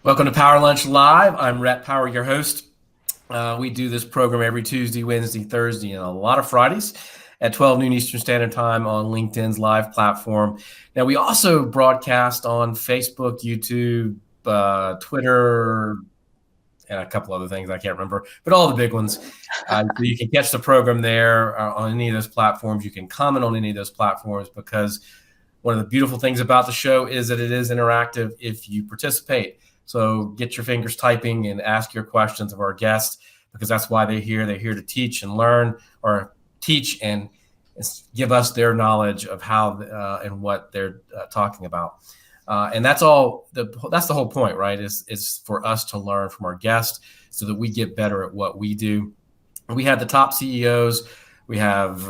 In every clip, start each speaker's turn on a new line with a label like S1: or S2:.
S1: Welcome to Power Lunch Live. I'm Rhett Power, your host. We do this program every Tuesday, Wednesday, Thursday, and a lot of Fridays at 12 noon Eastern Standard Time on LinkedIn's live platform. Now, we also broadcast on Facebook, YouTube, Twitter, and a couple other things I can't remember, but all the big ones. So you can catch the program there on any of those platforms. You can comment on any of those platforms because one of the beautiful things about the show is that it is interactive if you participate. So get your fingers typing and ask your questions of our guests because that's why they're here. They're here to teach and learn, or teach and give us their knowledge of how and what they're talking about. And that's all. That's the whole point, right? Is for us to learn from our guests so that we get better at what we do. We have the top CEOs. We have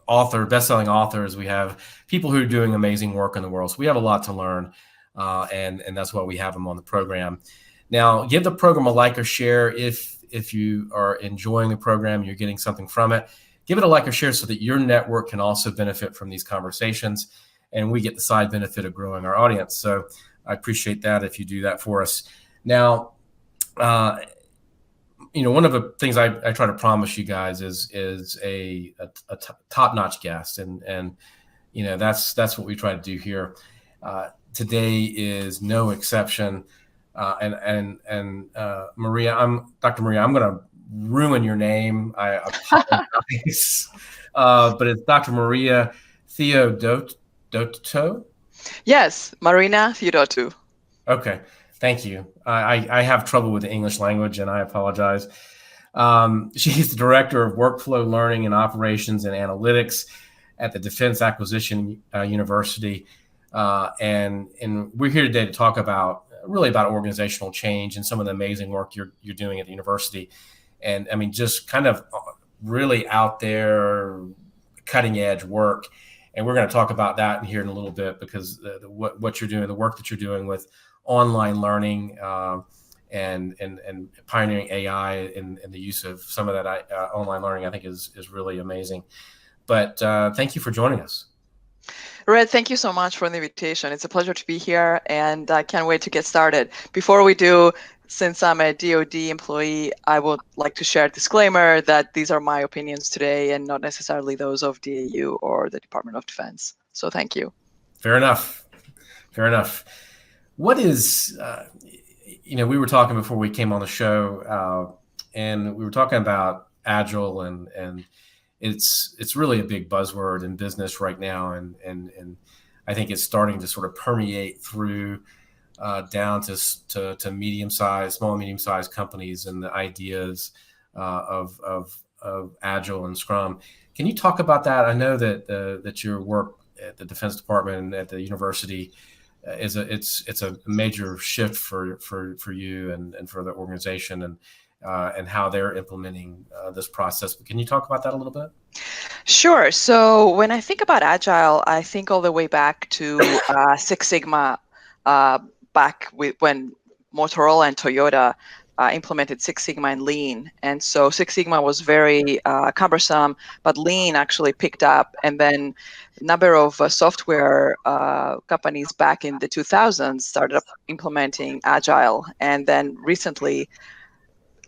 S1: best-selling authors. We have people who are doing amazing work in the world. So we have a lot to learn. And that's why we have them on the program. Now, give the program a like or share if you are enjoying the program, you're getting something from it. Give it a like or share so that your network can also benefit from these conversations, and we get the side benefit of growing our audience. So I appreciate that if you do that for us. Now, one of the things I try to promise you guys is a top-notch guest, and that's what we try to do here. Today is no exception. And Maria, Dr. Maria, I'm going to ruin your name. I apologize. But it's Dr. Maria Theodotou.
S2: Yes, Marina Theodotou.
S1: Okay, thank you. I have trouble with the English language, and I apologize. She's the Director of Workflow Learning and Operations and Analytics at the Defense Acquisition University. And we're here today to talk about organizational change and some of the amazing work you're doing at the university. And I mean, just kind of really out there, cutting edge work. And we're going to talk about that here in a little bit because what you're doing, the work that you're doing with online learning and pioneering AI and the use of some of that online learning, I think is really amazing. But thank you for joining us.
S2: Rhett, thank you so much for the invitation. It's a pleasure to be here, and I can't wait to get started. Before we do, since I'm a DoD employee, I would like to share a disclaimer that these are my opinions today and not necessarily those of DAU or the Department of Defense. So thank you.
S1: Fair enough. What is, we were talking before we came on the show, and we were talking about Agile and it's really a big buzzword in business right now, and I think it's starting to sort of permeate through down to small and medium-sized companies and the ideas of Agile and Scrum. Can you talk about that? I know that your work at the Defense Department and at the university it's a major shift for you and for the organization and how they're implementing this process. But can you talk about that a little bit?
S2: Sure. So when I think about Agile, I think all the way back to Six Sigma, back when Motorola and Toyota implemented Six Sigma and Lean. And so Six Sigma was very cumbersome, but Lean actually picked up. And then a number of software companies back in the 2000s started implementing Agile. And then recently,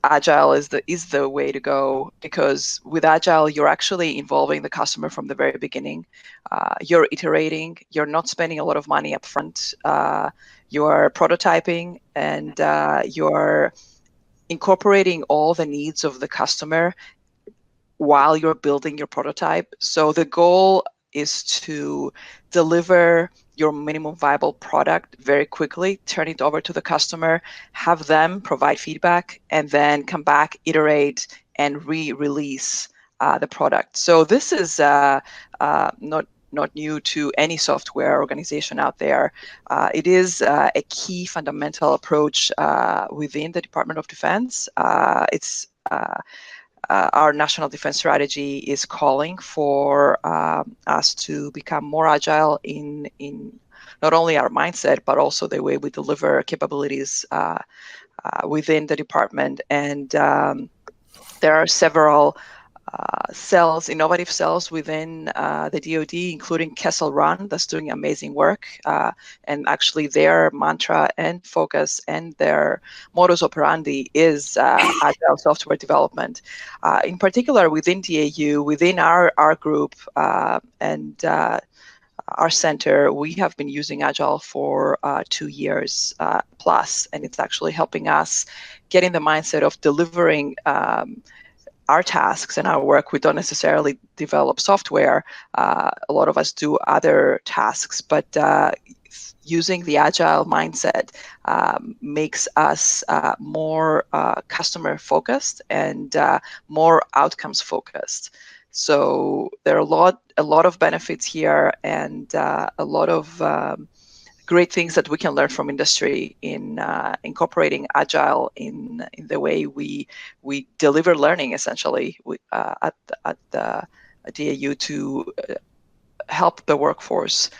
S2: Agile is the way to go, because with Agile, you're actually involving the customer from the very beginning. You're iterating. You're not spending a lot of money up front. You're prototyping, and you're incorporating all the needs of the customer while you're building your prototype. So the goal is to deliver your minimum viable product very quickly, turn it over to the customer, have them provide feedback, and then come back, iterate, and re-release the product. So this is not new to any software organization out there. It is a key fundamental approach within the Department of Defense. Our national defense strategy is calling for us to become more agile in not only our mindset, but also the way we deliver capabilities within the department. And there are several cells, innovative cells within the DoD, including Kessel Run, that's doing amazing work. And actually their mantra and focus and their modus operandi is agile software development. In particular, within DAU, within our group and our center, we have been using Agile for 2 years plus, and it's actually helping us get in the mindset of delivering our tasks and our work. We don't necessarily develop software. A lot of us do other tasks, but using the agile mindset makes us more customer focused and more outcomes focused. So there are a lot of benefits here, and a lot of great things that we can learn from industry in incorporating agile in the way we deliver learning, essentially, at the DAU to help the workforce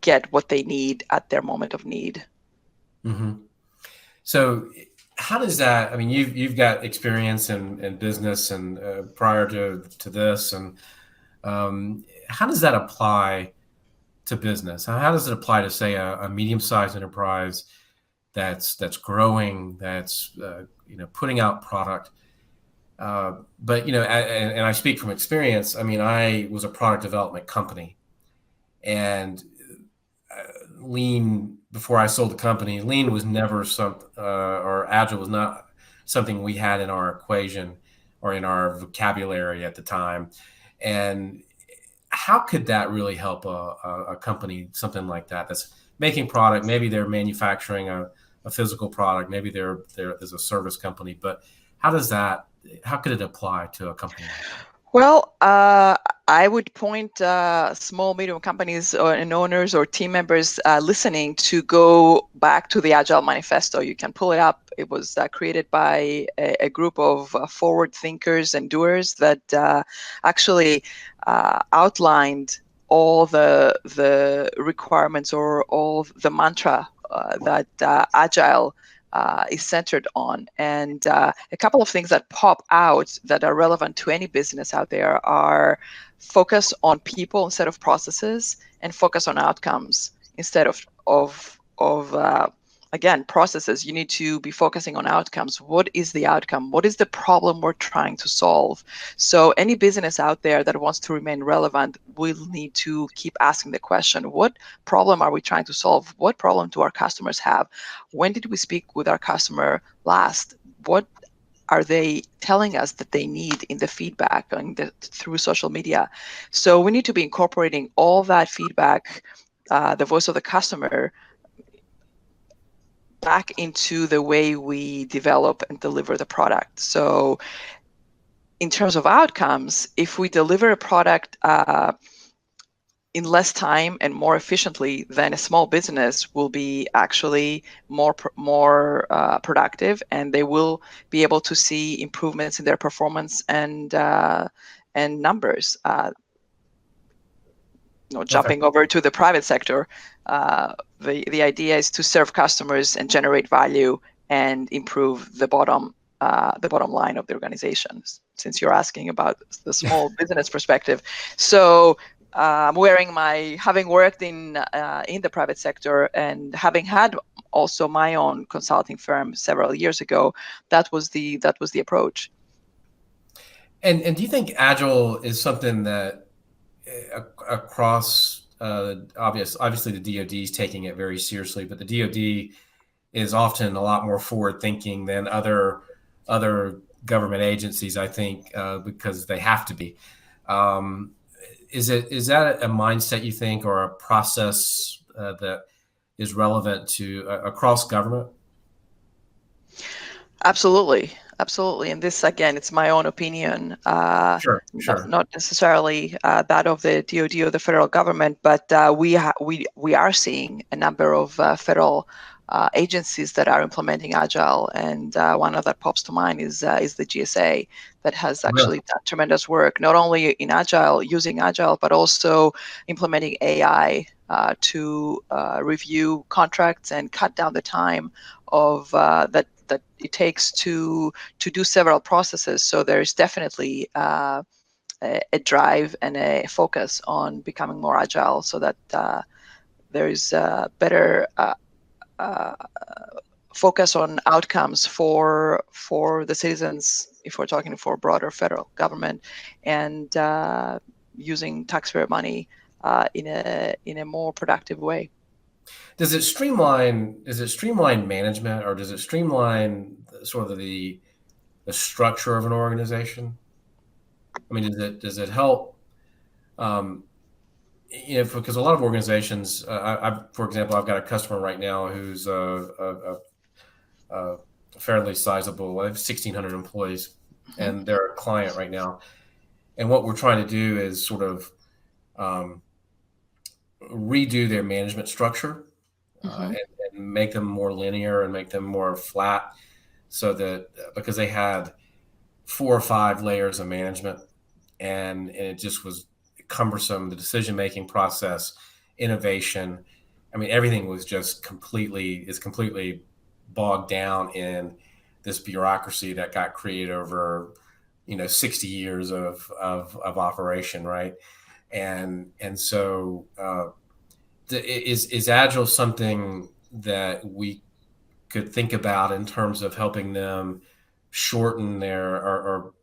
S2: get what they need at their moment of need.
S1: Mm-hmm. So how does that, I mean, you've got experience in business and prior to this, and how does that apply to business? How does it apply to, say, a medium-sized enterprise that's growing, that's putting out product? But and I speak from experience. I mean, I was a product development company, and Lean, before I sold the company, Lean was never or Agile was not something we had in our equation or in our vocabulary at the time. And how could that really help a company, something like that, that's making product? Maybe they're manufacturing a physical product. Maybe there's a service company. But how could it apply to a company like that?
S2: Well, I would point small, medium companies and owners or team members listening to go back to the Agile Manifesto. You can pull it up. It was created by a group of forward thinkers and doers that actually outlined all the requirements or all the mantra that Agile is centered on. And a couple of things that pop out that are relevant to any business out there are focus on people instead of processes, and focus on outcomes instead of again, processes. You need to be focusing on outcomes. What is the outcome? What is the problem we're trying to solve? So any business out there that wants to remain relevant will need to keep asking the question, what problem are we trying to solve? What problem do our customers have? When did we speak with our customer last? What are they telling us that they need in the feedback through social media? So we need to be incorporating all that feedback, the voice of the customer, back into the way we develop and deliver the product. So in terms of outcomes, if we deliver a product in less time and more efficiently, then a small business will be actually more productive, and they will be able to see improvements in their performance and numbers. Jumping over to the private sector, the idea is to serve customers and generate value and improve the bottom line of the organizations. Since you're asking about the small business perspective, so having worked in the private sector and having had also my own consulting firm several years ago, that was the approach.
S1: And do you think Agile is something that across obviously the DoD is taking it very seriously, but the DoD is often a lot more forward thinking than other government agencies, I think, because they have to be. Is that a mindset, you think, or a process that is relevant to across government?
S2: Absolutely. And this, again, it's my own opinion.
S1: Sure.
S2: Not necessarily that of the DoD or the federal government, but we are seeing a number of federal agencies that are implementing Agile, and one of that pops to mind is the GSA, that has actually done tremendous work, not only in Agile, using Agile, but also implementing AI to review contracts and cut down the time of that that it takes to do several processes. So there's definitely a drive and a focus on becoming more agile, so that there's better focus on outcomes for the citizens, if we're talking for broader federal government, and using taxpayer money in a more productive way.
S1: Does it streamline management, or does it streamline sort of the structure of an organization? I mean, does it help? Because a lot of organizations, for example, I've got a customer right now who's a fairly sizable. I have 1,600 employees, and they're a client right now. And what we're trying to do is sort of redo their management structure and make them more linear and make them more flat, so that because they had 4 or 5 layers of management, and it just was cumbersome. The decision-making process, innovation, I mean, everything was just completely bogged down in this bureaucracy that got created over 60 years of operation, right? And so is Agile something that we could think about in terms of helping them shorten their, or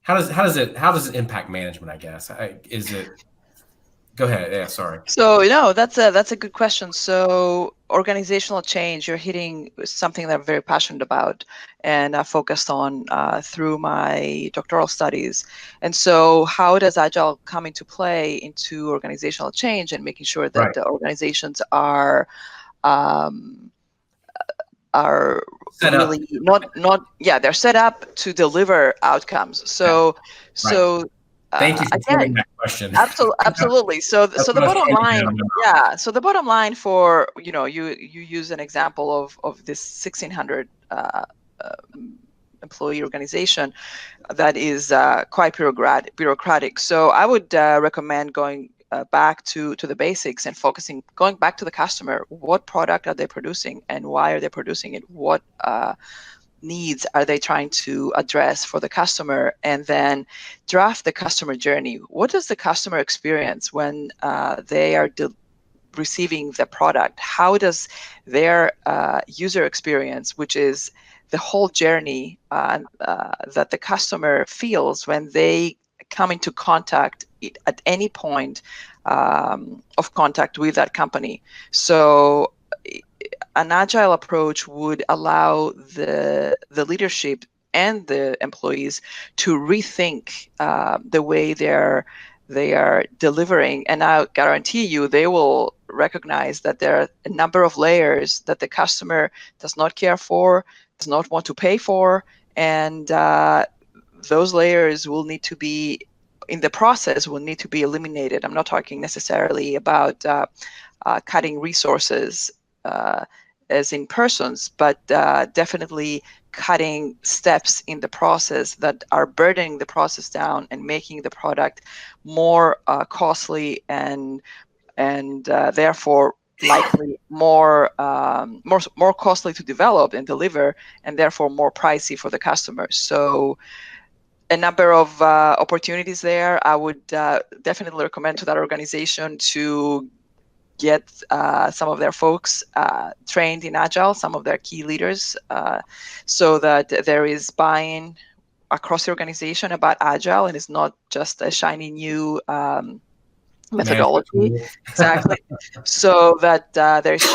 S1: how does it impact management, I guess? Go ahead. Yeah, sorry.
S2: So that's a good question. So organizational change, you're hitting something that I'm very passionate about and I focused on through my doctoral studies. And so how does Agile come into play into organizational change and making sure that the organizations are
S1: set
S2: really not they're set up to deliver outcomes. So
S1: thank you for answering that question.
S2: Absolutely. So the bottom line, so the bottom line for you use an example of this 1,600 employee organization that is quite bureaucratic. So I would recommend going back to the basics and going back to the customer. What product are they producing and why are they producing it? What needs are they trying to address for the customer? And then draft the customer journey. What does the customer experience when they are receiving the product? How does their user experience, which is the whole journey that the customer feels when they come into contact at any point of contact with that company? So an agile approach would allow the leadership and the employees to rethink the way they are delivering, and I guarantee you they will recognize that there are a number of layers that the customer does not care for, does not want to pay for, and those layers will need to be in the process will need to be eliminated. I'm not talking necessarily about cutting resources as in persons, but definitely cutting steps in the process that are burdening the process down and making the product more costly and therefore likely more costly to develop and deliver, and therefore more pricey for the customer. So a number of opportunities there. I would definitely recommend to that organization to get some of their folks trained in Agile, some of their key leaders, so that there is buy-in across the organization about Agile, and it's not just a shiny new methodology. Exactly. So that there's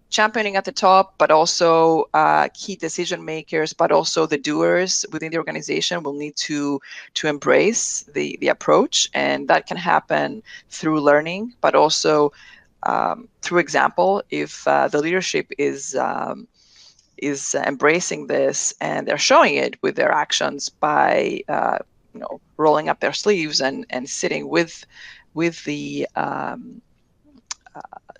S2: championing at the top, but also key decision makers, but also the doers within the organization will need to embrace the approach, and that can happen through learning, but also through example. If the leadership is embracing this and they're showing it with their actions by rolling up their sleeves and sitting with the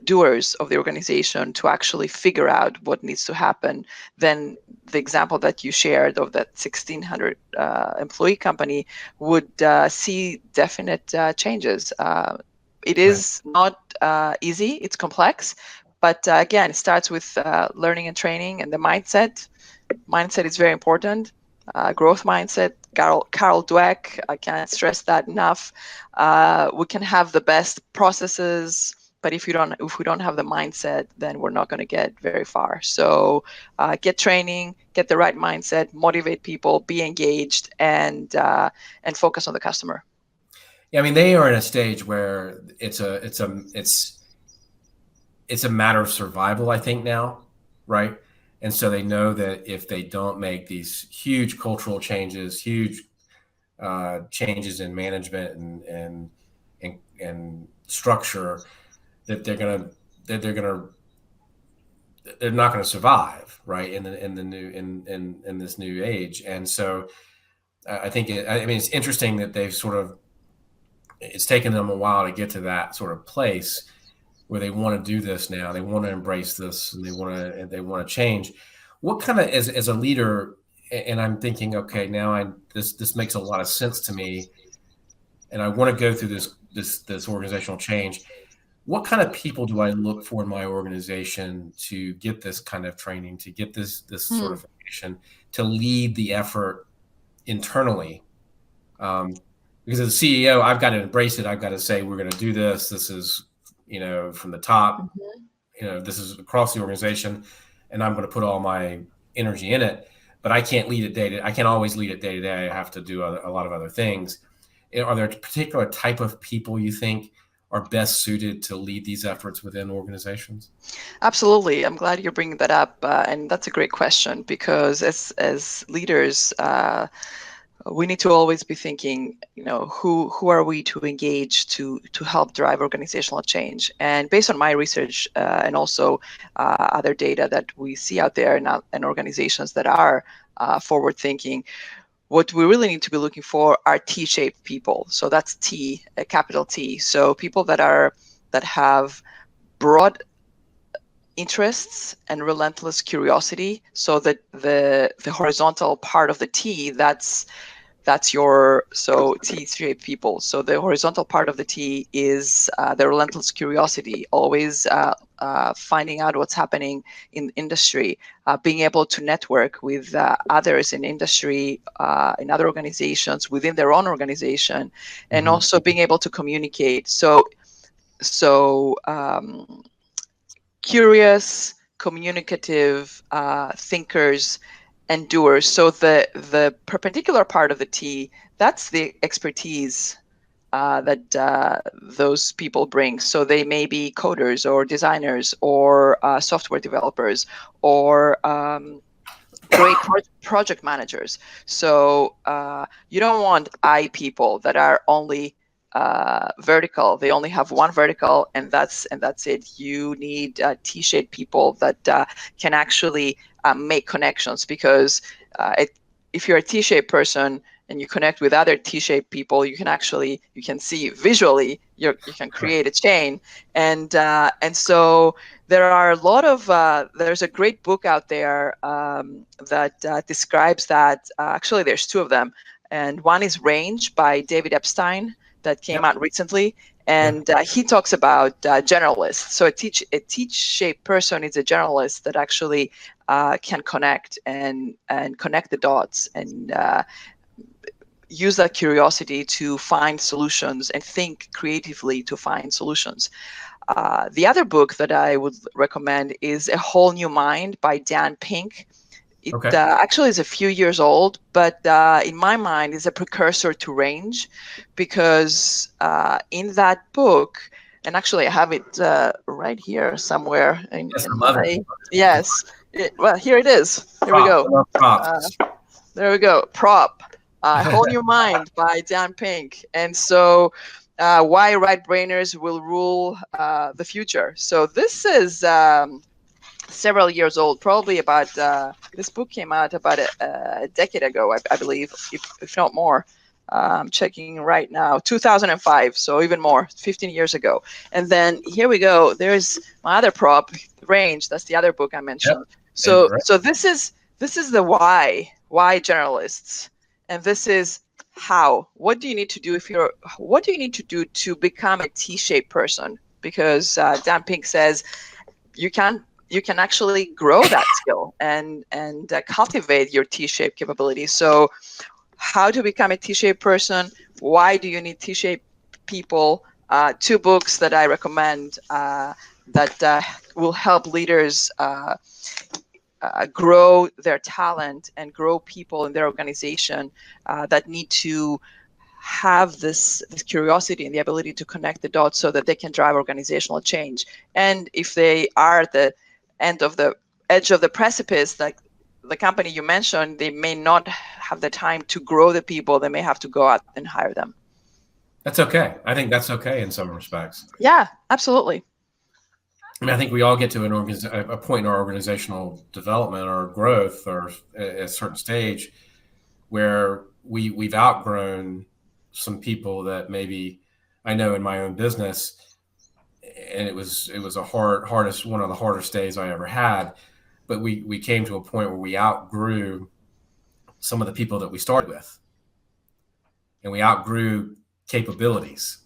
S2: doers of the organization to actually figure out what needs to happen, then the example that you shared of that 1,600 employee company would see definite changes. It is not easy, it's complex, But again, it starts with learning and training, and the mindset. Mindset is very important. Growth mindset. Carol Dweck, I can't stress that enough. We can have the best processes, but if we don't have the mindset, then we're not going to get very far. So get training, get the right mindset, motivate people, be engaged, and focus on the customer.
S1: Yeah, I mean, they are in a stage where it's a matter of survival, I think now, right? And so they know that if they don't make these huge cultural changes, huge changes in management and structure, that they're not gonna survive, right? In this new age. And so I think it's interesting that it's taken them a while to get to that sort of place where they want to do this now. They want to embrace this, and they want to change. What kind of, as a leader, and I'm thinking, okay, now this makes a lot of sense to me, and I want to go through this organizational change. What kind of people do I look for in my organization to get this kind of training, to get this certification, to lead the effort internally? Because as a CEO, I've got to embrace it. I've got to say, we're going to do this. This is, from the top, this is across the organization, and I'm going to put all my energy in it, but I can't lead it I can't always lead it day to day. I have to do a lot of other things. Are there a particular type of people you think are best suited to lead these efforts within organizations?
S2: Absolutely. I'm glad you're bringing that up. And that's a great question, because as leaders, we need to always be thinking, who are we to engage to help drive organizational change? And based on my research and also other data that we see out there and organizations that are forward thinking, what we really need to be looking for are T-shaped people. So that's T, a capital T. So people that have broad interests and relentless curiosity, so that the horizontal part of the T, that's your T-shaped people. So the horizontal part of the T is the relentless curiosity, always finding out what's happening in industry, being able to network with others in industry, in other organizations, within their own organization, and also being able to communicate. So curious, communicative thinkers and doers. So the perpendicular part of the T, that's the expertise that those people bring. So they may be coders or designers or software developers or great project managers. So you don't want I people that are only vertical. They only have one vertical, and that's it. You need T-shaped people that can actually make connections, because if you're a T-shaped person and you connect with other T-shaped people, you can see visually, you can create a chain. And so there are a lot of, there's a great book out there that describes that. Actually, there's two of them. And one is Range by David Epstein that came out recently. And he talks about generalists. So a T-shaped person is a generalist that actually can connect and connect the dots and use that curiosity to find solutions and think creatively to find solutions. The other book that I would recommend is A Whole New Mind by Dan Pink. It actually is a few years old, but in my mind is a precursor to Range, because in that book, and actually I have it right here somewhere. Well, here it is. Here we go. There we go. Prop. Whole New Mind by Dan Pink. And so why right-brainers will rule the future. So this is several years old, probably about, this book came out about a decade ago, I believe, if not more. I'm checking right now, 2005, so even more, 15 years ago. And then here we go. There's my other prop, Range. That's the other book I mentioned. So this is the why generalists, and this is how. What do you need to do what do you need to do to become a T-shaped person? Because Dan Pink says you can actually grow that skill and cultivate your T-shaped capabilities. So how to become a T-shaped person? Why do you need T-shaped people? 2 books that I recommend that will help leaders grow their talent and grow people in their organization that need to have this curiosity and the ability to connect the dots so that they can drive organizational change. And if they are at the edge of the precipice, like the company you mentioned, they may not have the time to grow the people. They may have to go out and hire them.
S1: That's okay. I think that's okay in some respects.
S2: Yeah, absolutely.
S1: I mean, I think we all get to a point in our organizational development or growth or a certain stage where we've outgrown some people that maybe I know in my own business, and it was a one of the hardest days I ever had. But we came to a point where we outgrew some of the people that we started with, and we outgrew capabilities,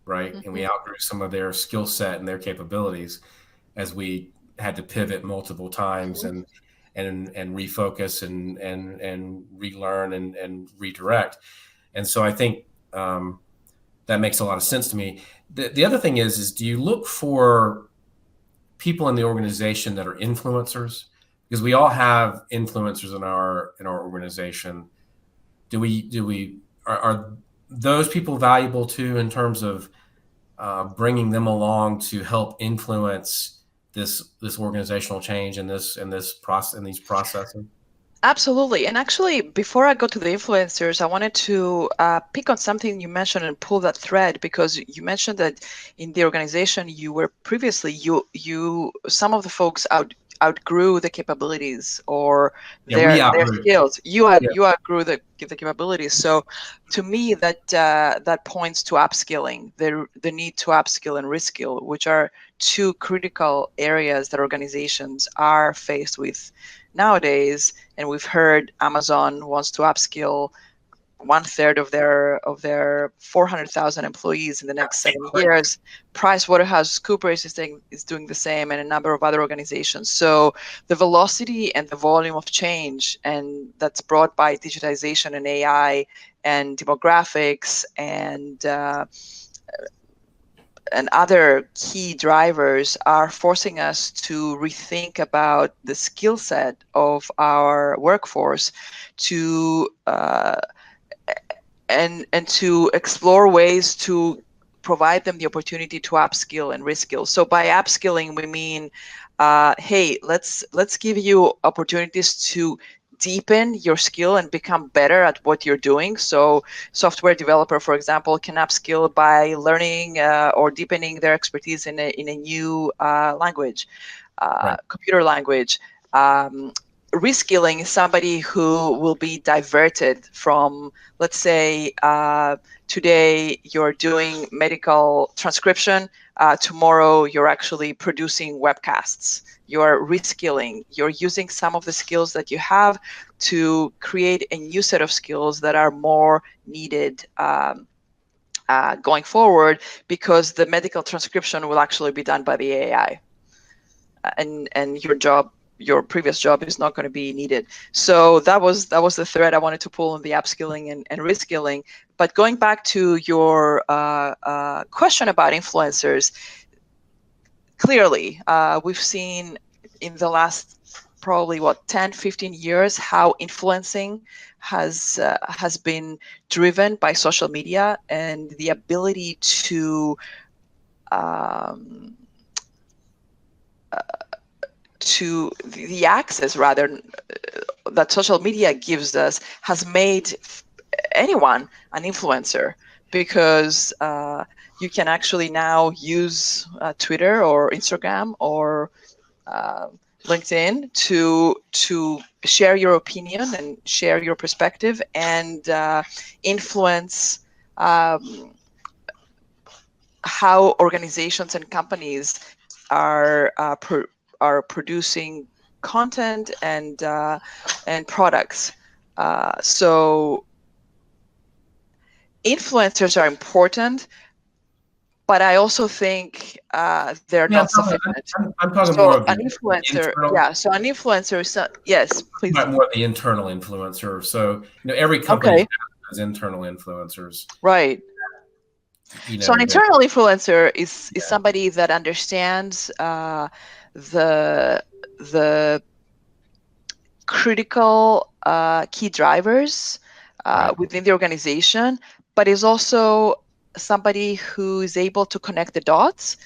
S1: right?
S2: Mm-hmm.
S1: And we outgrew some of their skill set and their capabilities as we had to pivot multiple times and refocus and relearn and redirect. And so I think that makes a lot of sense to me. The other thing is do you look for people in the organization that are influencers? Because we all have influencers in our organization. Are those people valuable too in terms of bringing them along to help influence this organizational change and these processes?
S2: Absolutely. And actually, before I go to the influencers, I wanted to pick on something you mentioned and pull that thread, because you mentioned that in the organization you were previously, some of the folks outgrew the capabilities or their skills. You outgrew the capabilities. So to me, that points to upskilling, the need to upskill and reskill, which are 2 critical areas that organizations are faced with nowadays. And we've heard Amazon wants to upskill 1/3 of their 400,000 employees in the next 7 years. PricewaterhouseCoopers is doing the same, and a number of other organizations. So the velocity and the volume of change, and that's brought by digitization and AI and demographics and other key drivers, are forcing us to rethink about the skill set of our workforce to and to explore ways to provide them the opportunity to upskill and reskill. So by upskilling, we mean, hey, let's give you opportunities to deepen your skill and become better at what you're doing. So software developer, for example, can upskill by learning or deepening their expertise in a new language, right. Computer language. Reskilling is somebody who will be diverted from, let's say, today you're doing medical transcription, tomorrow you're actually producing webcasts. You're reskilling, you're using some of the skills that you have to create a new set of skills that are more needed going forward, because the medical transcription will actually be done by the AI, and your previous job is not going to be needed. So that was the thread I wanted to pull on the upskilling and reskilling. But going back to your question about influencers, clearly we've seen in the last probably 10-15 years how influencing has been driven by social media and the ability to the access rather that social media gives us has made anyone an influencer, because you can actually now use Twitter or Instagram or LinkedIn to share your opinion and share your perspective and influence how organizations and companies are producing content and products. So influencers are important, but I also think they're
S1: Yeah,
S2: not sufficient.
S1: I'm talking more
S2: So
S1: of
S2: an
S1: the
S2: influencer,
S1: internal.
S2: yeah. So an influencer, yes, please.
S1: About more of the internal influencer. So every company
S2: Okay,
S1: has internal influencers.
S2: right. So an
S1: That
S2: internal influencer is
S1: yeah,
S2: somebody that understands the critical key drivers
S1: right.
S2: within the organization, but is also somebody who is able to connect the dots,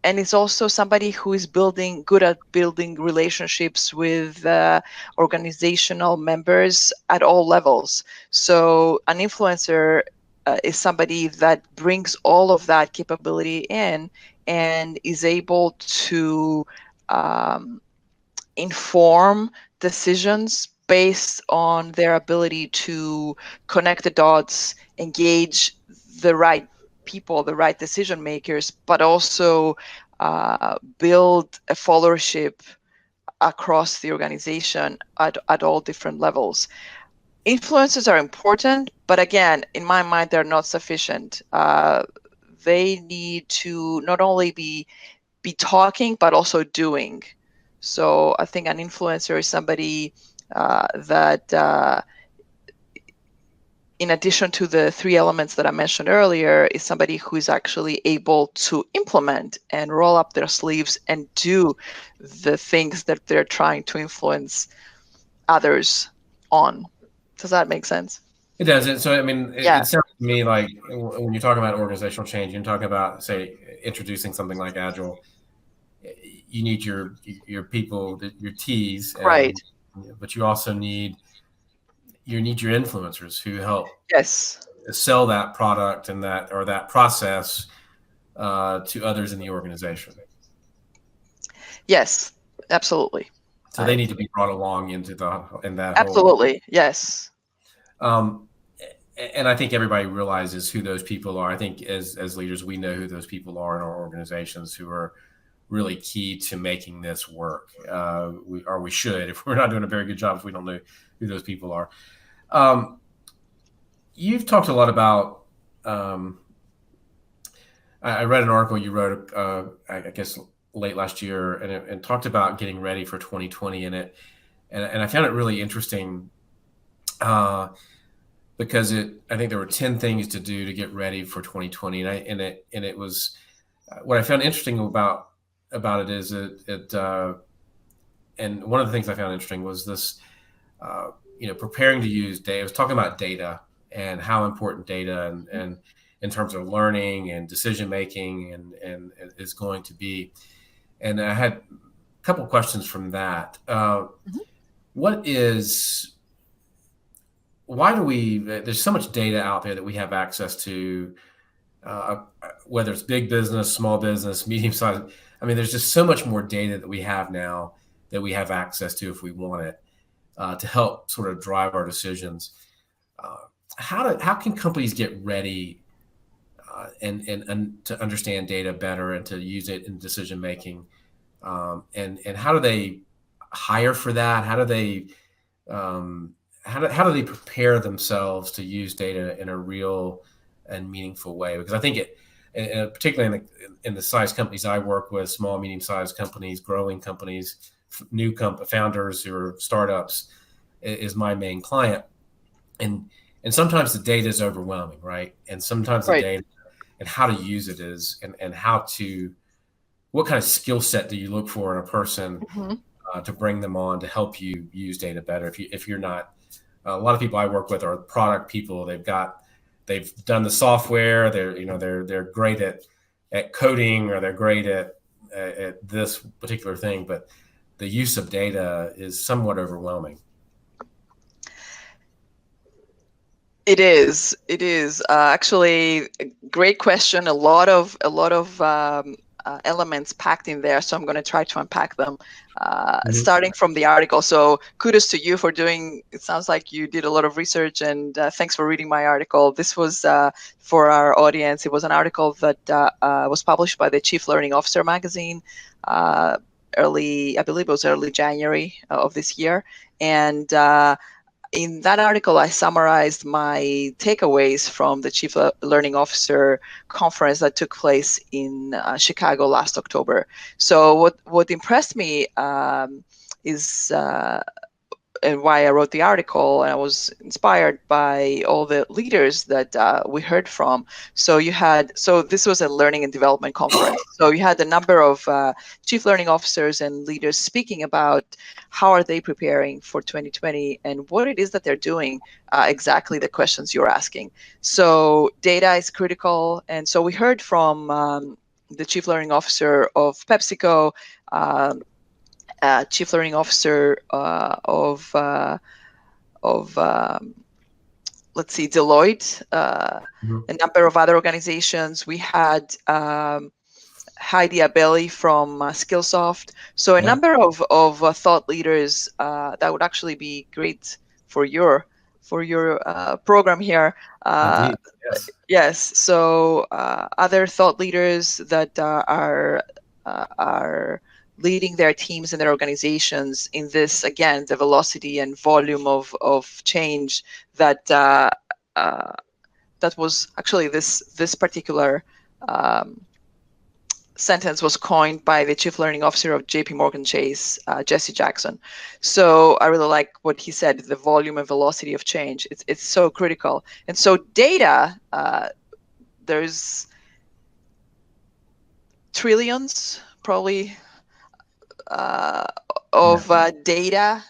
S2: and is also somebody who is good at building relationships with organizational members at all levels. So an influencer is somebody that brings all of that capability in and is able to um, inform decisions based on their ability to connect the dots, engage the right people, the right decision makers, but also build a followership across the organization at all different levels. Influencers are important, but again, in my mind, they're not sufficient. They need to not only be talking, but also doing. So I think an influencer is somebody that, in addition to the three elements that I mentioned earlier, is somebody who is actually able to implement and roll up their sleeves and do the things that they're trying to influence others on. Does that make sense?
S1: It does. So I mean,
S2: Yeah,
S1: it sounds to me like when you're talking about organizational change, you're talking about, say, introducing something like Agile. You need your people, your T's,
S2: right.
S1: but you also need your influencers who help
S2: Yes.
S1: sell that product and that process to others in the organization.
S2: Yes, absolutely.
S1: So they need to be brought along in that whole.
S2: Absolutely. Yes.
S1: Um, and I think everybody realizes who those people are. I think as leaders, we know who those people are in our organizations who are really key to making this work. We should, if we're not doing a very good job, if we don't know who those people are. You've talked a lot about. I read an article you wrote, I guess late last year, and talked about getting ready for 2020 in it, and I found it really interesting because I think there were 10 things to do to get ready for 2020, and it was what I found interesting about it is and one of the things I found interesting was this, preparing to use data. I was talking about data and how important data and in terms of learning and decision making and is going to be. And I had a couple questions from that. Why do there's so much data out there that we have access to, whether it's big business, small business, medium size. I mean, there's just so much more data that we have now that we have access to if we want it, to help sort of drive our decisions. How can companies get ready and to understand data better and to use it in decision making? And how do they hire for that? How do they how do they prepare themselves to use data in a real and meaningful way? Because I think particularly in the size companies I work with, small, medium-sized companies, growing companies, new founders who are startups, is my main client, and sometimes the data is overwhelming, right? And sometimes the
S2: Right.
S1: data and how to use it is, and what kind of skill set do you look for in a person to bring them on to help you use data better? If you're not, a lot of people I work with are product people. They've done the software. They're great at coding, or they're great at this particular thing, but the use of data is somewhat overwhelming.
S2: It is. It is actually a great question. A lot of elements packed in there. So I'm going to try to unpack them, starting from the article. So kudos to you for doing. It sounds like you did a lot of research, and thanks for reading my article. This was for our audience. It was an article that was published by the Chief Learning Officer magazine. I believe it was early January of this year, and in that article, I summarized my takeaways from the Chief Learning Officer conference that took place in Chicago last October. So what impressed me is and why I wrote the article, and I was inspired by all the leaders that we heard from. So this was a learning and development conference. So you had a number of chief learning officers and leaders speaking about how are they preparing for 2020 and what it is that they're doing, exactly the questions you're asking. So data is critical. And so we heard from the chief learning officer of PepsiCo, chief learning officer of let's see, Deloitte, a number of other organizations. We had Heidi Abeli from Skillsoft. So a number of thought leaders that would actually be great for your program here.
S1: Indeed, yes.
S2: Yes. So other thought leaders that are leading their teams and their organizations in this, again, the velocity and volume of change that that was actually this particular sentence was coined by the chief learning officer of JP Morgan Chase, Jesse Jackson. So I really like what he said, the volume and velocity of change. It's so critical. And so data, there's trillions, probably, of data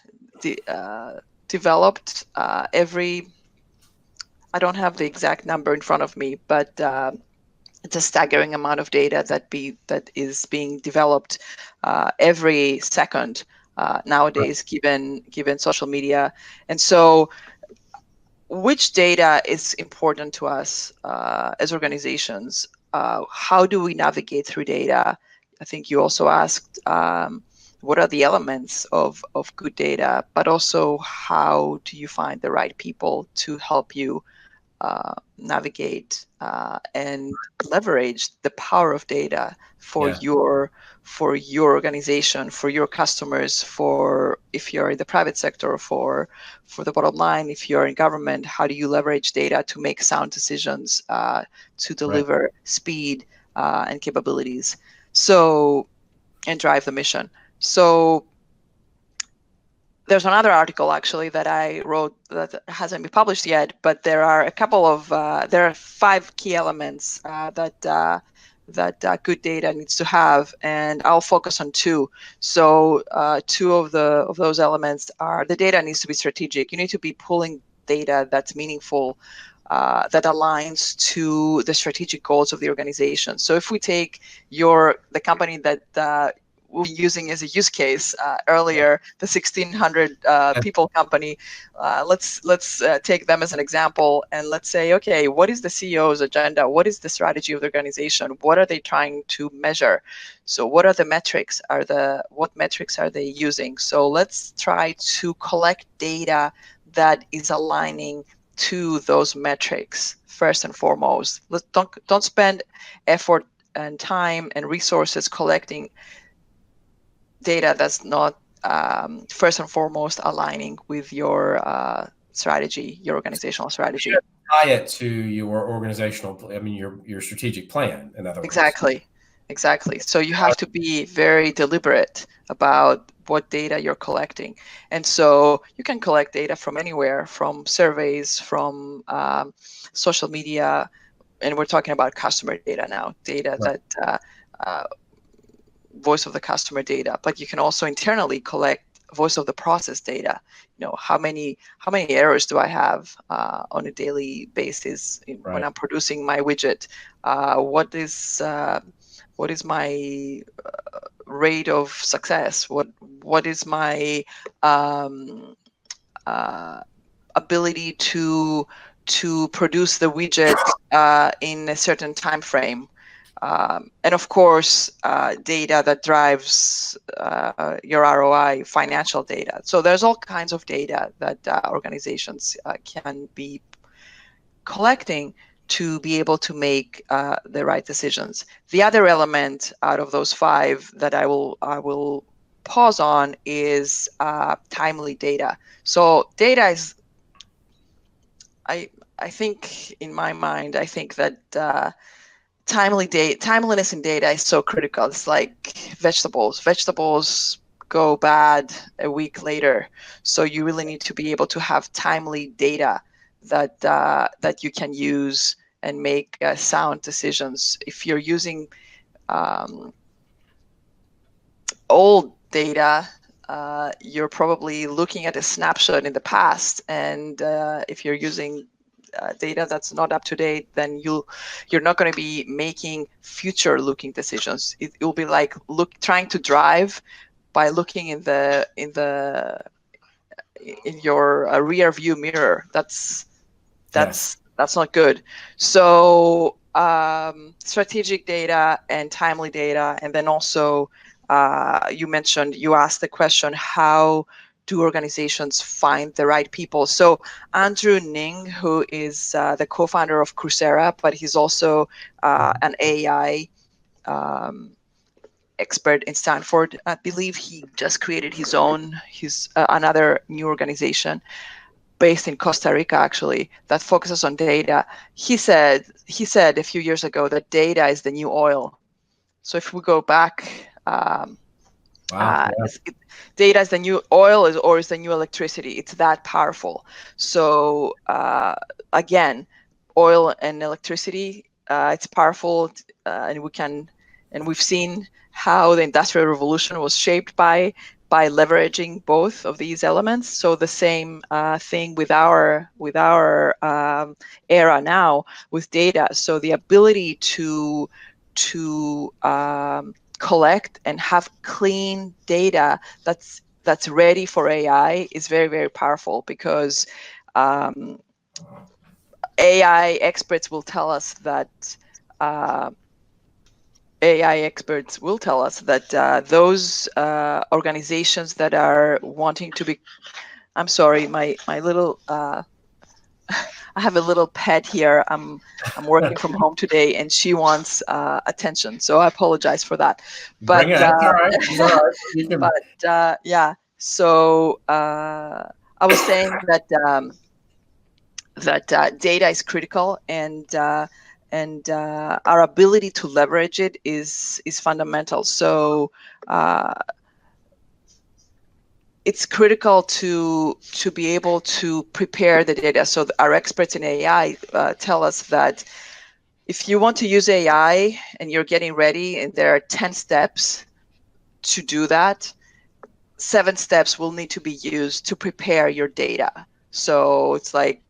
S2: developed every, I don't have the exact number in front of me, but it's a staggering amount of data that is being developed every second nowadays, given social media. And so which data is important to us as organizations? How do we navigate through data? I think you also asked what are the elements of good data, but also how do you find the right people to help you navigate and leverage the power of data for your organization, for your customers, for if you're in the private sector, for the bottom line, if you're in government, how do you leverage data to make sound decisions, to deliver speed and capabilities, so, and drive the mission. So there's another article actually that I wrote that hasn't been published yet, but there are a couple of there are 5 key elements that good data needs to have, and I'll focus on 2. So 2 of those elements are the data needs to be strategic. You need to be pulling data that's meaningful, that aligns to the strategic goals of the organization. So if we take the company that we'll be using as a use case earlier, the 1,600 people company. Let's take them as an example, and let's say, okay, what is the CEO's agenda? What is the strategy of the organization? What are they trying to measure? So what are the metrics? What metrics are they using? So let's try to collect data that is aligning to those metrics first and foremost. Don't spend effort and time and resources collecting data that's not first and foremost aligning with your strategy, your organizational strategy.
S1: Tie it to your organizational, your strategic plan, in other words.
S2: Exactly. So you have to be very deliberate about what data you're collecting. And so you can collect data from anywhere, from surveys, from social media, and we're talking about customer data now, data that voice of the customer data, but you can also internally collect voice of the process data. How many errors do I have on a daily basis when I'm producing my widget? What is my rate of success? What is my ability to produce the widget in a certain time frame? And of course, data that drives your ROI, financial data. So there's all kinds of data that organizations can be collecting to be able to make the right decisions. The other element out of those 5 that I will pause on is timely data. So data is I think in my mind, I think that timeliness in data is so critical. It's like vegetables. Vegetables go bad a week later, so you really need to be able to have timely data that you can use and make sound decisions. If you're using old data, you're probably looking at a snapshot in the past, and if you're using data that's not up to date, then you're not going to be making future-looking decisions. It will be like trying to drive by looking in your rear view mirror. That's not good. So strategic data and timely data, and then also you asked the question, how do organizations find the right people? So Andrew Ning, who is the co-founder of Coursera, but he's also an AI expert in Stanford. I believe he just created his another new organization based in Costa Rica, actually, that focuses on data. He said a few years ago that data is the new oil. So if we go back, data is the new oil, or is the new electricity. It's that powerful. So again, oil and electricity, it's powerful, and we've seen how the Industrial Revolution was shaped by leveraging both of these elements. So the same thing with our era now with data. So the ability to collect and have clean data that's ready for AI is very, very powerful, because AI experts will tell us that those organizations that are wanting to be, I'm sorry, my little I have a little pet here. I'm working from home today, and she wants attention. So I apologize for that. But
S1: Bring it. That's all right. It's all right. You can...
S2: But yeah. So I was saying that data is critical, and our ability to leverage it is fundamental. So it's critical to be able to prepare the data. So our experts in AI tell us that if you want to use AI and you're getting ready, and there are 10 steps to do that, 7 steps will need to be used to prepare your data. So it's like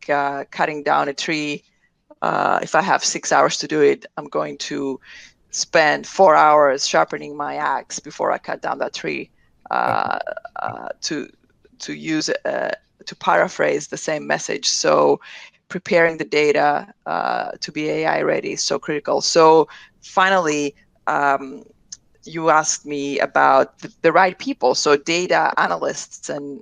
S2: cutting down a tree. If I have 6 hours to do it, I'm going to spend 4 hours sharpening my axe before I cut down that tree. To paraphrase the same message. So preparing the data to be AI ready is so critical. So finally, you asked me about the right people. So data analysts and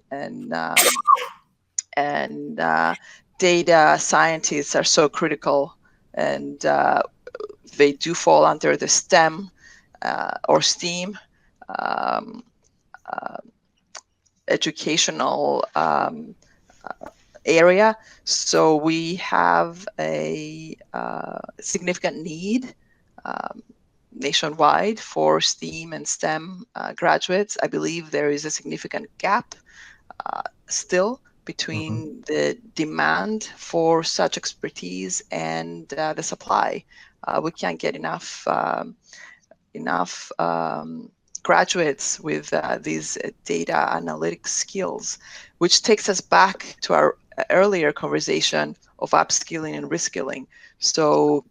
S2: data scientists are so critical, and they do fall under the STEM or STEAM educational area. So we have a significant need nationwide for STEAM and STEM graduates. I believe there is a significant gap still between the demand for such expertise and the supply. We can't get enough graduates with these data analytics skills, which takes us back to our earlier conversation of upskilling and reskilling. So,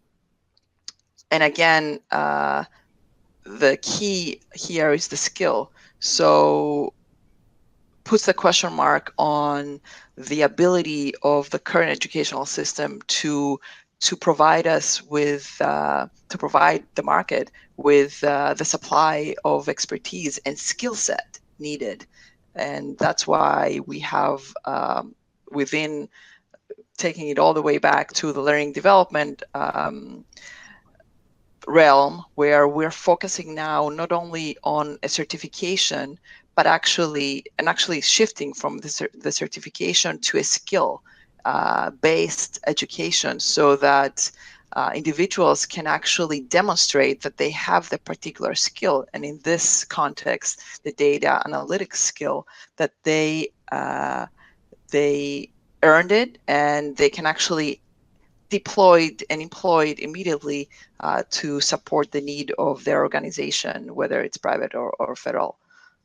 S2: and again, the key here is the skill. So puts the question mark on the ability of the current educational system to provide us with, to provide the market with the supply of expertise and skill set needed. And that's why we have within taking it all the way back to the learning development realm, where we're focusing now not only on a certification, but actually shifting from the certification to a skill. based education so that individuals can actually demonstrate that they have the particular skill, and in this context, the data analytics skill, that they earned it and they can actually deployed and employed immediately to support the need of their organization, whether it's private or federal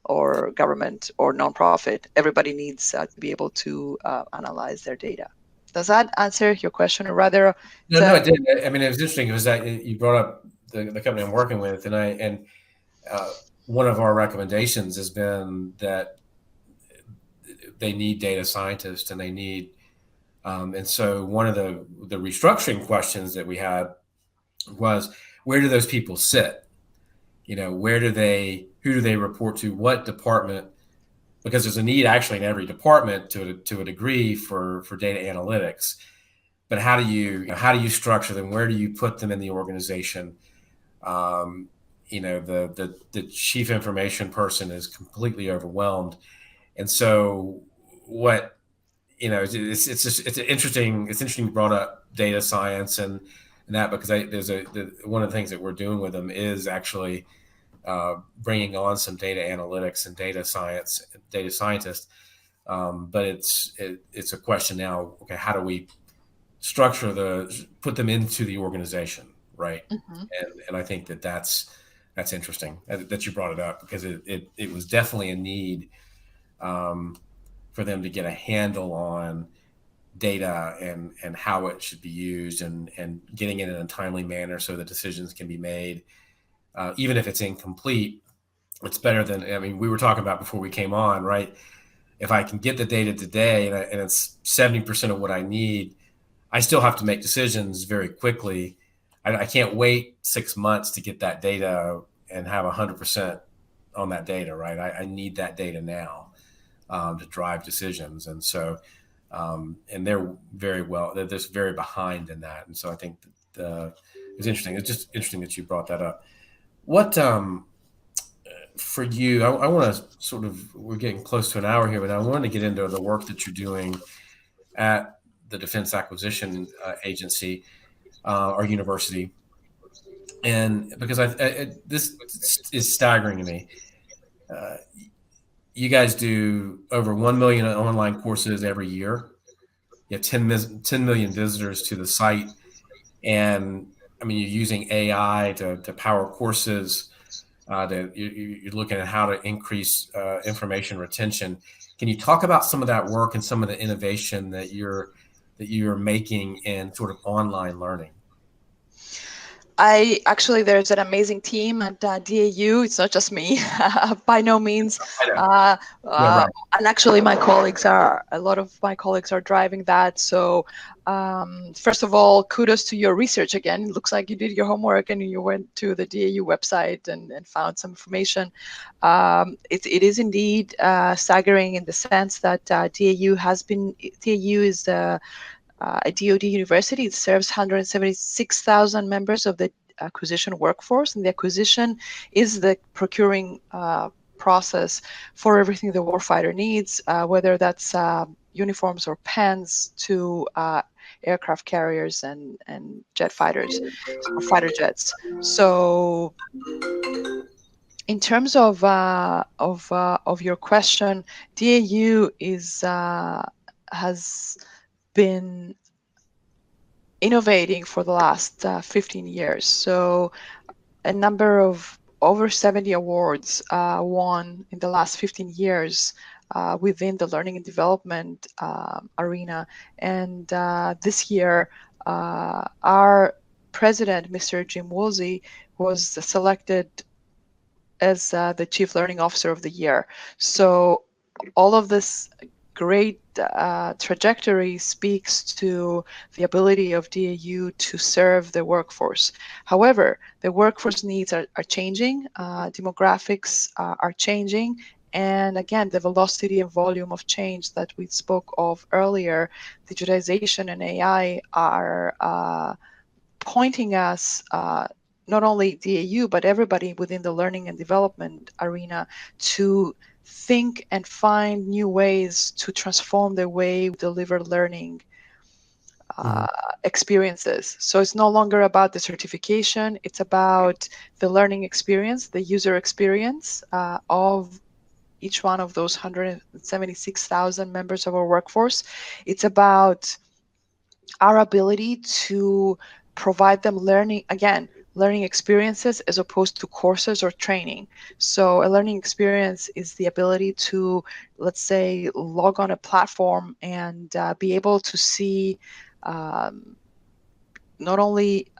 S2: or government or nonprofit. Everybody needs to be able to analyze their data. Does that answer your question? Or rather,
S1: No, it did. I mean, it was interesting. It was that you brought up the company I'm working with, and one of our recommendations has been that they need data scientists and they need, and so one of the restructuring questions that we had was, where do those people sit? Who do they report to? What department? Because there's a need actually in every department to a degree for data analytics. But how do you structure them? Where do you put them in the organization? The chief information person is completely overwhelmed, and so it's interesting you brought up data science and that, because one of the things that we're doing with them is actually bringing on some data analytics and data scientists. But it's a question now. Okay, how do we put them into the organization, right?
S2: Mm-hmm.
S1: And I think that's interesting that you brought it up, because it was definitely a need for them to get a handle on data and how it should be used, and getting it in a timely manner so that decisions can be made. Even if it's incomplete, it's better than, we were talking about before we came on, right? If I can get the data today and it's 70% of what I need, I still have to make decisions very quickly. I can't wait 6 months to get that data and have 100% on that data, right? I need that data now to drive decisions. And so, and they're just very behind in that. And so I think that it's interesting. It's just interesting that you brought that up. What, for you, I want to we're getting close to an hour here, but I want to get into the work that you're doing at the Defense Acquisition Agency or university. And because this is staggering to me. You guys do over 1 million online courses every year. You have 10 million visitors to the site. And you're using AI to power courses. You're looking at how to increase information retention. Can you talk about some of that work and some of the innovation that you're making in sort of online learning?
S2: There's an amazing team at DAU. It's not just me, by no means.
S1: Right.
S2: And actually, a lot of my colleagues are driving that. So, first of all, kudos to your research again. It looks like you did your homework and you went to the DAU website and found some information. It is indeed staggering in the sense that DAU is a DoD university. It serves 176,000 members of the acquisition workforce, and the acquisition is the procuring process for everything the warfighter needs, whether that's uniforms or pens to aircraft carriers and jet fighters or fighter jets. So, in terms of your question, DAU has been innovating for the last 15 years. So a number of over 70 awards won in the last 15 years within the learning and development arena. And this year, our president, Mr. Jim Woolsey, was selected as the Chief Learning Officer of the Year. So all of this great trajectory speaks to the ability of DAU to serve the workforce. However, the workforce needs are changing, demographics are changing, and again, the velocity and volume of change that we spoke of earlier, digitization and AI are pointing us, not only DAU, but everybody within the learning and development arena, to think and find new ways to transform the way we deliver learning experiences. So it's no longer about the certification, it's about the learning experience, the user experience of each one of those 176,000 members of our workforce. It's about our ability to provide them learning experiences as opposed to courses or training. So a learning experience is the ability to, let's say, log on a platform and be able to see not only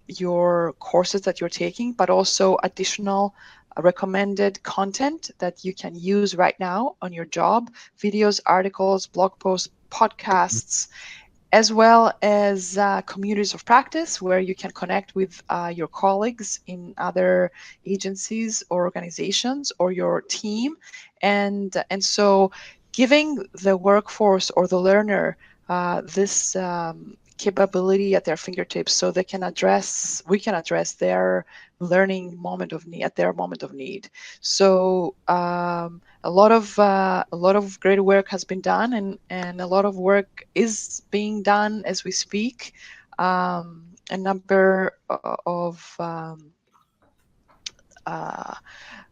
S2: your courses that you're taking, but also additional recommended content that you can use right now on your job, videos, articles, blog posts, podcasts, as well as communities of practice where you can connect with your colleagues in other agencies or organizations or your team. And so giving the workforce or the learner this capability at their fingertips so we can address their learning moment of need at their moment of need. So a lot of great work has been done, and a lot of work is being done as we speak. A number of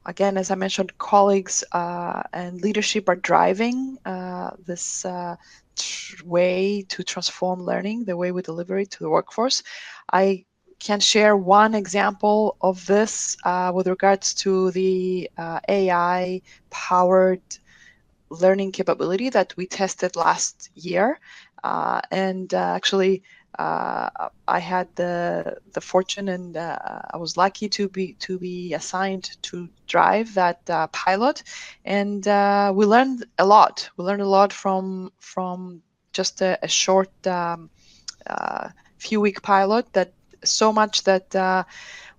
S2: again, as I mentioned, colleagues and leadership are driving this way to transform learning, the way we deliver it to the workforce. I can share one example of this with regards to the AI-powered learning capability that we tested last year. Actually, I had the fortune, and I was lucky to be assigned to drive that pilot, and we learned a lot. We learned a lot from just a short few week pilot. That so much that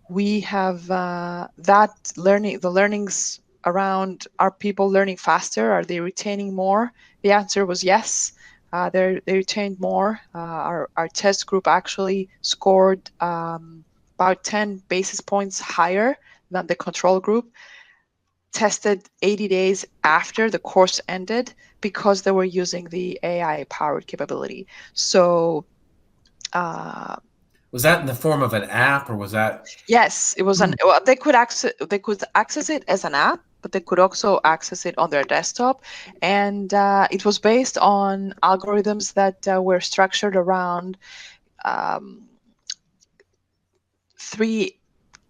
S2: we have that learning, the learnings around, are people learning faster? Are they retaining more? The answer was yes. They retained more. Our test group actually scored about 10 basis points higher than the control group, tested 80 days after the course ended because they were using the AI-powered capability. So
S1: was that in the form of an app, or was that?
S2: yes, it was well, they could access it as an app, but they could also access it on their desktop, and it was based on algorithms that were structured around three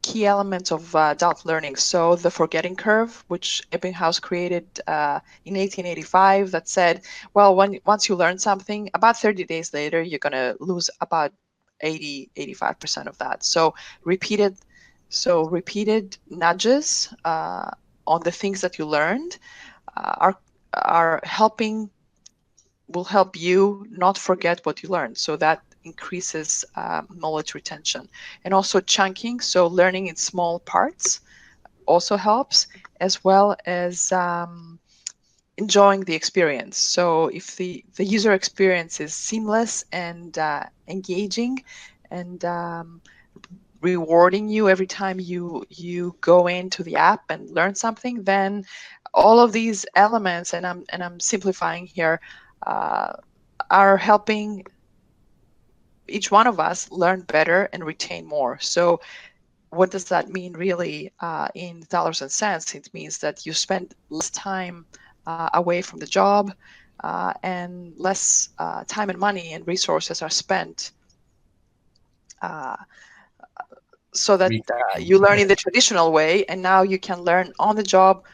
S2: key elements of adult learning. So the forgetting curve, which Ebbinghaus created in 1885, that said, well, once you learn something, about 30 days later, you're going to lose about 85% of that. So repeated nudges on the things that you learned are helping, will help you not forget what you learned. So that increases knowledge retention. And also chunking, so learning in small parts also helps, as well as enjoying the experience. So if the user experience is seamless and engaging and rewarding you every time you go into the app and learn something, then all of these elements, and I'm simplifying here, are helping each one of us learn better and retain more. So what does that mean really in dollars and cents? It means that you spend less time away from the job, and less time and money and resources are spent so that you learn in the traditional way, and now you can learn on the job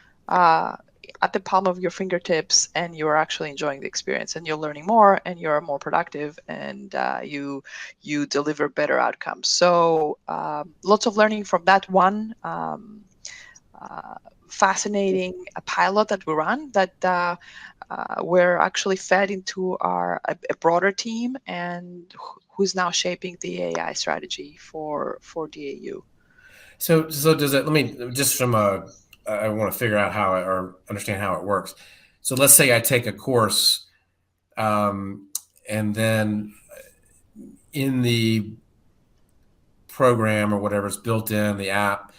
S2: at the palm of your fingertips, and you're actually enjoying the experience, and you're learning more, and you're more productive, and you deliver better outcomes. So lots of learning from that one fascinating pilot that we run, that we're actually fed into a broader team, and who's now shaping the AI strategy for DAU.
S1: So does it? Let me just from a. I want to figure out how it, or understand how it works. So let's say I take a course, and then in the program or whatever is built in the app,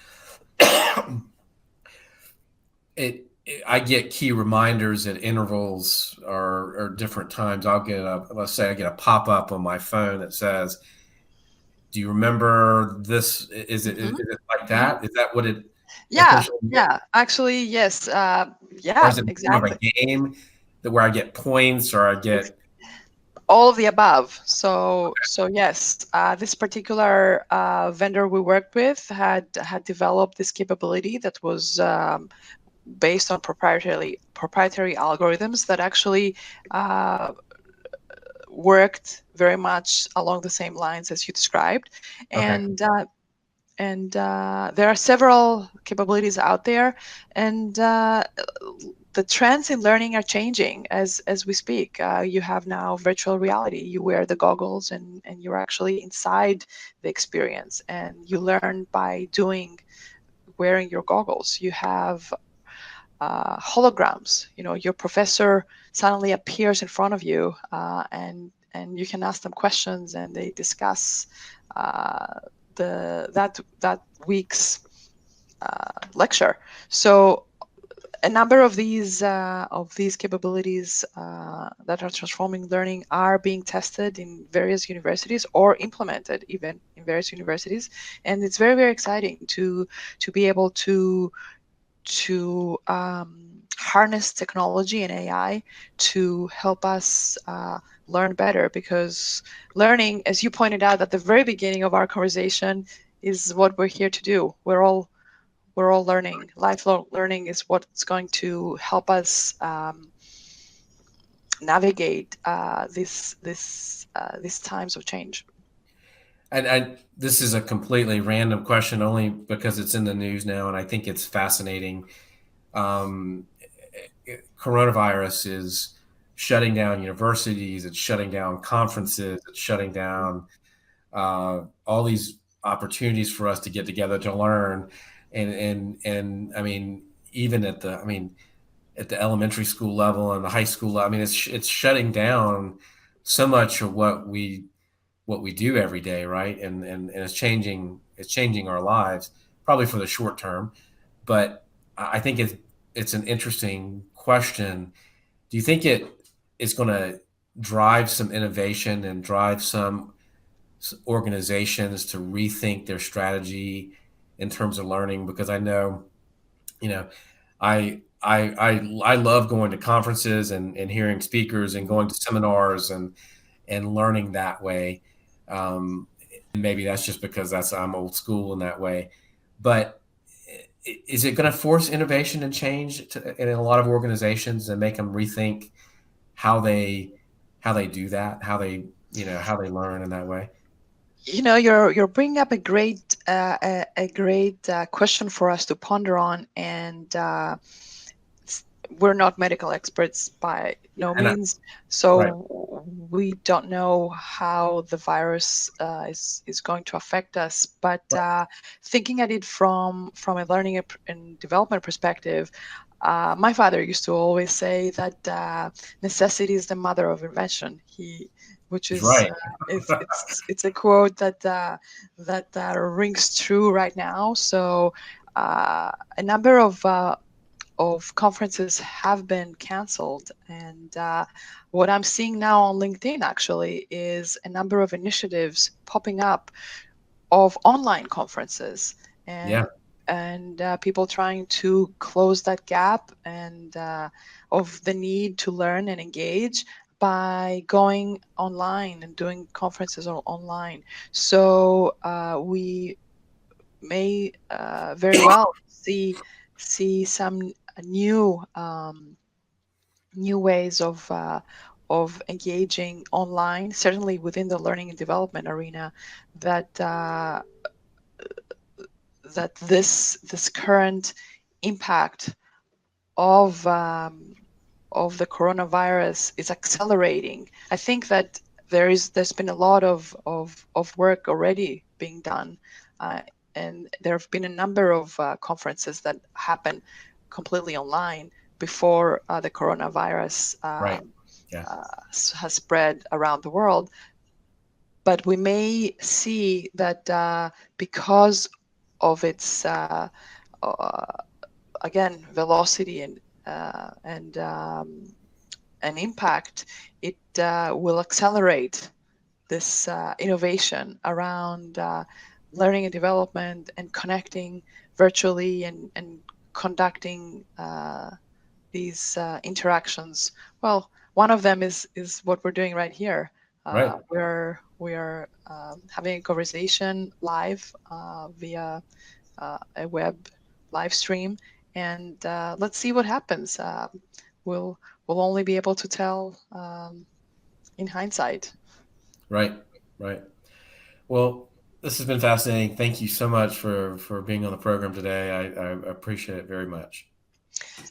S1: it I get key reminders at intervals or different times. Let's say I get a pop up on my phone that says, "Do you remember this? Is
S2: Mhm,
S1: it like
S2: mhm.
S1: that? Is that what it
S2: Yeah,
S1: essentially is?
S2: yeah. Actually, yes.
S1: Or
S2: Yeah,
S1: is it more of a
S2: exactly.
S1: game that where I get points or I
S2: Ex-
S1: get
S2: All of the above. So yes, this particular vendor we worked with had developed this capability that was based on proprietary algorithms that actually uh, worked very much along the same lines as you described,
S1: okay?
S2: and there are several capabilities out there, and the trends in learning are changing as we speak. You have now virtual reality. You wear the goggles, and you're actually inside the experience, and you learn by doing, wearing your goggles. You have holograms. You know, your professor suddenly appears in front of you, and you can ask them questions, and they discuss uh, that week's lecture. So a number of these capabilities that are transforming learning are being tested in various universities or implemented even in various universities, and it's very, very exciting to be able to harness technology and AI to help us learn better, because learning, as you pointed out at the very beginning of our conversation, is what we're here to do. We're all learning. Lifelong learning is what's going to help us navigate these times of change.
S1: And this is a completely random question, only because it's in the news now, and I think it's fascinating. Um, Coronavirus is shutting down universities. It's shutting down conferences. It's shutting down all these opportunities for us to get together to learn. And I mean, even at the elementary school level and the high school level, I mean, it's shutting down so much of what we do every day, right? And it's changing our lives, probably for the short term. But I think it's an interesting question. Do you think it is going to drive some innovation and drive some organizations to rethink their strategy in terms of learning? Because I know, you know, I love going to conferences and hearing speakers and going to seminars and learning that way. Um, and maybe that's just because I'm old school in that way. But is it going to force innovation and change in a lot of organizations and make them rethink how they how they do that, how they learn in that way?
S2: You know, you're bringing up a great question for us to ponder on, and we're not medical experts by no
S1: And
S2: means,
S1: right,
S2: so we don't know how the virus is going to affect us. But
S1: right,
S2: thinking at it from a learning and development perspective, my father used to always say that necessity is the mother of invention. Which
S1: he's
S2: is
S1: right.
S2: it's a quote that rings true right now. So a number of conferences have been canceled. And what I'm seeing now on LinkedIn actually is a number of initiatives popping up of online conferences,
S1: Yeah,
S2: and people trying to close that gap, and of the need to learn and engage by going online and doing conferences online. So we may very well see some new new ways of engaging online, certainly within the learning and development arena, that this current impact of of the coronavirus is accelerating. I think that there's been a lot of work already being done, uh, and there have been a number of conferences that happen completely online before the coronavirus
S1: right. Yeah,
S2: has spread around the world. But we may see that because of its again velocity and impact, it will accelerate this innovation around learning and development and connecting virtually and conducting these interactions. Well, one of them is what we're doing right here.
S1: Right.
S2: We are having a conversation live via a web live stream, and let's see what happens. We'll only be able to tell in hindsight.
S1: Right. Right. Well, this has been fascinating. Thank you so much for being on the program today. I appreciate it very much.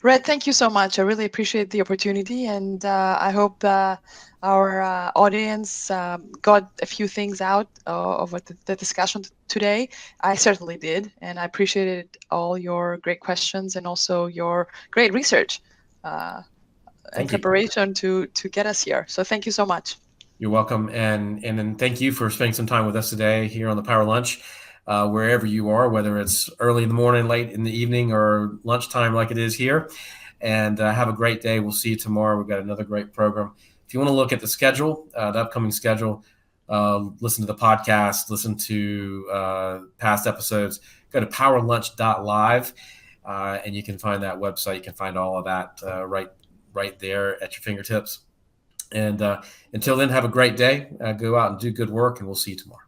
S2: Rhett, thank you so much. I really appreciate the opportunity, and I hope our audience got a few things out of the discussion today. I certainly did, and I appreciated all your great questions and also your great research and
S1: Thank you.
S2: preparation to get us here. So thank you so much.
S1: You're welcome, and then thank you for spending some time with us today here on the Power Lunch, wherever you are, whether it's early in the morning, late in the evening, or lunchtime like it is here. And have a great day. We'll see you tomorrow. We've got another great program. If you want to look at the schedule, the upcoming schedule, listen to the podcast, listen to past episodes, go to powerlunch.live, and you can find that website. You can find all of that right there at your fingertips. And until then, have a great day. Go out and do good work, and we'll see you tomorrow.